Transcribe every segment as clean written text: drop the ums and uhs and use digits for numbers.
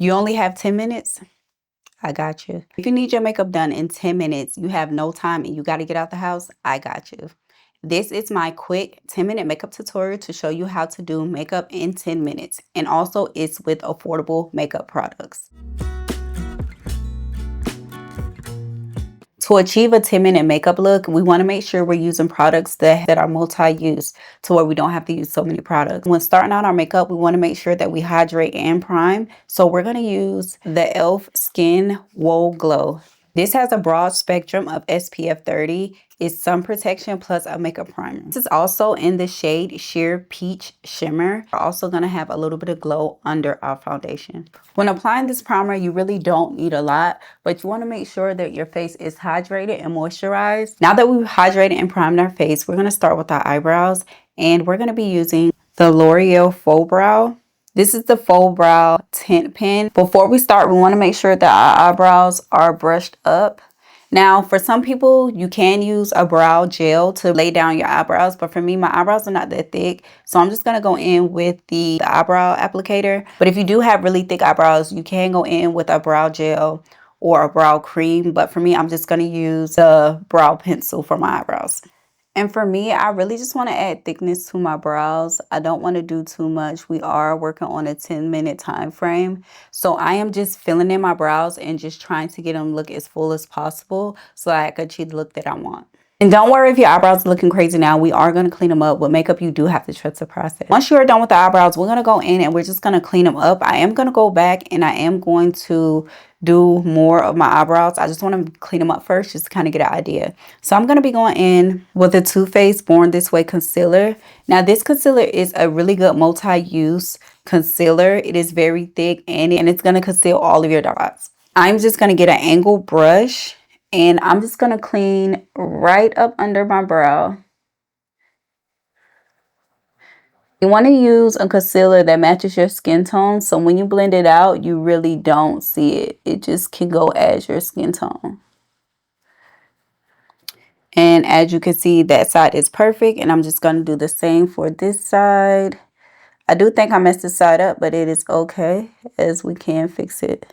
You only have 10 minutes? I got you. If you need your makeup done in 10 minutes, you have no time and you got to get out the house, I got you. This is my quick 10-minute makeup tutorial to show you how to do makeup in 10 minutes. And also it's with affordable makeup products. To achieve a 10-minute makeup look, we want to make sure we're using products that are multi-use to where we don't have to use so many products. When starting out our makeup, we want to make sure that we hydrate and prime. So we're going to use the e.l.f. Skin Whoa Glow. This has a broad spectrum of SPF 30. It's sun protection plus a makeup primer. This is also in the shade Sheer Peach Shimmer. We're also going to have a little bit of glow under our foundation. When applying this primer, you really don't need a lot, but you want to make sure that your face is hydrated and moisturized. Now that we've hydrated and primed our face, we're going to start with our eyebrows, and we're going to be using the L'Oreal Faux Brow. This is the Faux Brow Tint Pen. Before we start, we want to make sure that our eyebrows are brushed up. Now, for some people, you can use a brow gel to lay down your eyebrows, but for me, my eyebrows are not that thick, so I'm just going to go in with the eyebrow applicator. But if you do have really thick eyebrows, you can go in with a brow gel or a brow cream, but for me, I'm just going to use the brow pencil for my eyebrows. And for me, I really just want to add thickness to my brows. I don't want to do too much. We are working on a 10-minute time frame. So I am just filling in my brows and just trying to get them look as full as possible so I can achieve the look that I want. And don't worry if your eyebrows are looking crazy now. We are going to clean them up. With makeup, you do have to trust the process. Once you're done with the eyebrows, we're going to go in and we're just going to clean them up. I am going to go back and I am going to do more of my eyebrows. I just want to clean them up first just to kind of get an idea. So I'm going to be going in with the Too Faced Born This Way concealer. Now this concealer is a really good multi-use concealer. It is very thick and it's going to conceal all of your dark spots. I'm just going to get an angled brush and I'm just going to clean right up under my brow. You want to use a concealer that matches your skin tone, so when you blend it out, you really don't see it. It just can go as your skin tone. And as you can see, that side is perfect, and I'm just going to do the same for this side. I do think I messed this side up, but it is okay, as we can fix it.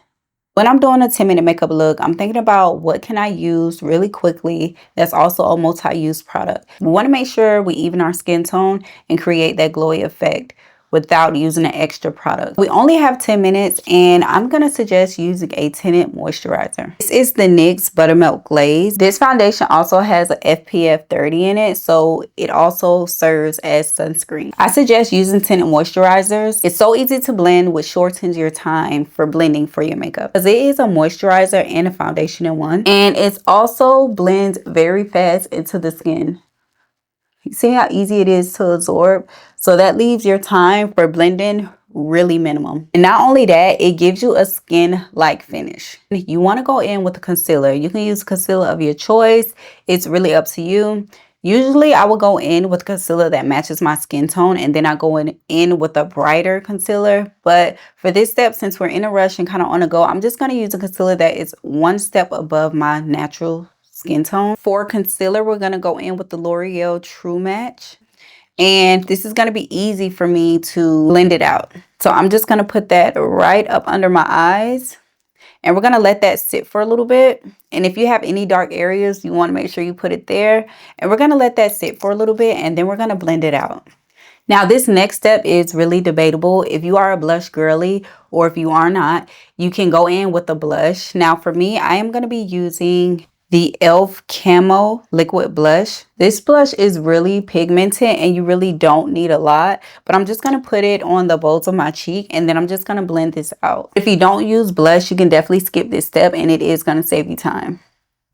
When I'm doing a 10-minute makeup look, I'm thinking about what can I use really quickly that's also a multi-use product. We want to make sure we even our skin tone and create that glowy effect without using an extra product. We only have 10 minutes and I'm going to suggest using a tinted moisturizer. This is the NYX Buttermilk Glaze. This foundation also has an SPF 30 in it, so it also serves as sunscreen. I suggest using tinted moisturizers. It's so easy to blend, which shortens your time for blending for your makeup, because it is a moisturizer and a foundation in one, and it also blends very fast into the skin. See how easy it is to absorb? So that leaves your time for blending really minimum. And not only that, it gives you a skin-like finish. You want to go in with a concealer. You can use concealer of your choice. It's really up to you. Usually I will go in with concealer that matches my skin tone, and then I go in with a brighter concealer. But for this step, since we're in a rush and kind of on the go, I'm just going to use a concealer that is one step above my natural skin tone. For concealer, we're going to go in with the L'Oreal True Match. And this is going to be easy for me to blend it out. So I'm just going to put that right up under my eyes. And we're going to let that sit for a little bit. And if you have any dark areas, you want to make sure you put it there. And we're going to let that sit for a little bit. And then we're going to blend it out. Now, this next step is really debatable. If you are a blush girly or if you are not, you can go in with a blush. Now, for me, I am going to be using the e.l.f. Camo Liquid Blush. This blush is really pigmented and you really don't need a lot, but I'm just going to put it on the boles of my cheek and then I'm just going to blend this out. If you don't use blush, you can definitely skip this step and it is going to save you time.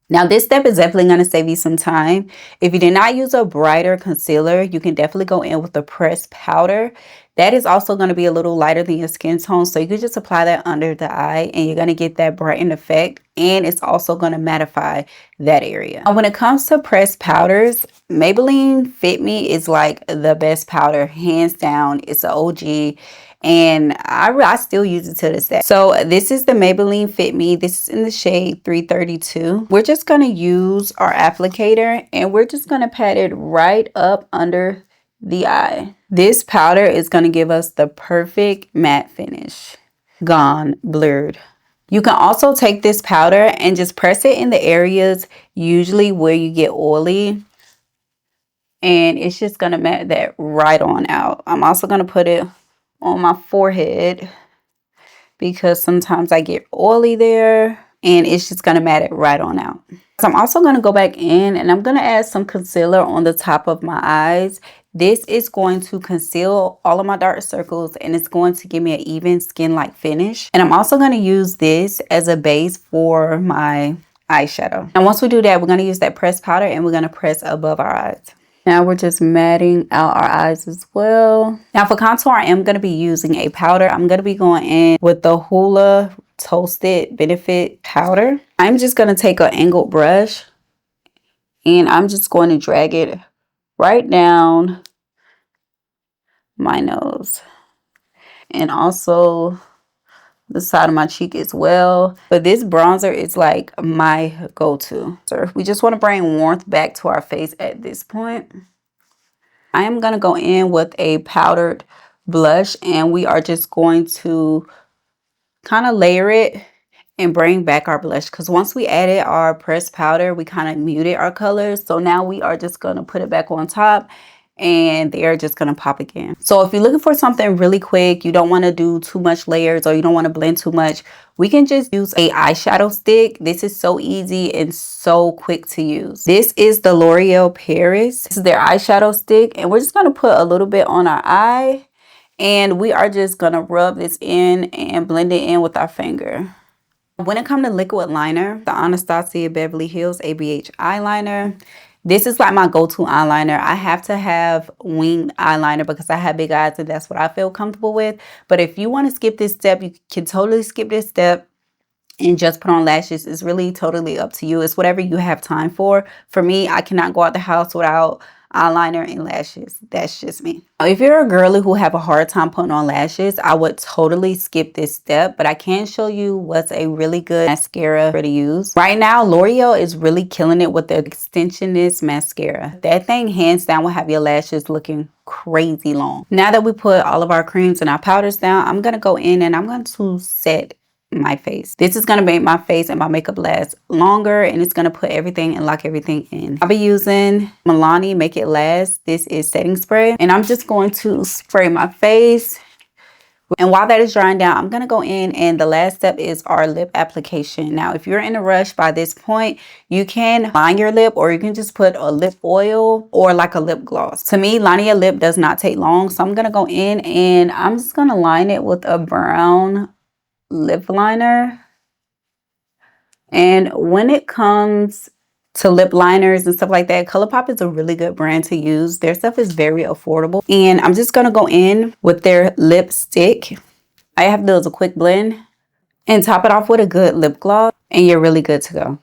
Now, this step is definitely going to save you some time. If you did not use a brighter concealer, you can definitely go in with a pressed powder. That is also going to be a little lighter than your skin tone. So you can just apply that under the eye and you're going to get that brightened effect. And it's also going to mattify that area. Now, when it comes to pressed powders, Maybelline Fit Me is like the best powder, hands down. It's an OG. And I still use it to this day. So this is the Maybelline Fit Me. This is in the shade 332. We're just going to use our applicator and we're just going to pat it right up under the eye. This powder is going to give us the perfect matte finish. gone blurred. You can also take this powder and just press it in the areas usually where you get oily, and it's just gonna mat that right on out. I'm also gonna put it on my forehead because sometimes I get oily there, and it's just gonna mat it right on out. So I'm also gonna go back in and I'm gonna add some concealer on the top of my eyes. This is going to conceal all of my dark circles, and it's going to give me an even skin-like finish. And I'm also gonna use this as a base for my eyeshadow. And once we do that, we're gonna use that pressed powder and we're gonna press above our eyes. Now we're just matting out our eyes as well. Now for contour, I am going to be using a powder. I'm going to be going in with the Hoola Toasted Benefit Powder. I'm just going to take an angled brush and I'm just going to drag it right down my nose. And also the side of my cheek as well. But this bronzer is like my go-to. So we just want to bring warmth back to our face at this point. I am going to go in with a powdered blush, and we are just going to kind of layer it and bring back our blush, because once we added our pressed powder, we kind of muted our colors. So now we are just going to put it back on top and they're just going to pop again. So if you're looking for something really quick, you don't want to do too much layers or you don't want to blend too much, we can just use a eyeshadow stick. This is so easy and so quick to use. This is the L'Oreal Paris. This is their eyeshadow stick, and we're just going to put a little bit on our eye, and we are just going to rub this in and blend it in with our finger. When it comes to liquid liner, the Anastasia Beverly Hills ABH eyeliner. This is like my go-to eyeliner. I have to have winged eyeliner because I have big eyes and that's what I feel comfortable with. But if you want to skip this step, you can totally skip this step and just put on lashes. It's really totally up to you. It's whatever you have time for. For me, I cannot go out the house without eyeliner and lashes. That's just me. If you're a girly who have a hard time putting on lashes, I would totally skip this step, but I can show you what's a really good mascara to use. Right now, L'Oreal is really killing it with the Extensionist mascara. That thing hands down will have your lashes looking crazy long. Now that we put all of our creams and our powders down, I'm going to go in and I'm going to set my face. This is going to make my face and my makeup last longer, and it's going to put everything and lock everything in. I'll be using Milani Make It Last. This is setting spray, and I'm just going to spray my face. And while that is drying down, I'm going to go in, and the last step is our lip application. Now, if you're in a rush by this point, you can line your lip, or you can just put a lip oil or like a lip gloss. To me, lining your lip does not take long, so I'm going to go in and I'm just going to line it with a brown lip liner. And when it comes to lip liners and stuff like that, ColourPop is a really good brand to use. Their stuff is very affordable. And I'm just going to go in with their lipstick. I have to do is a quick blend and top it off with a good lip gloss, and you're really good to go.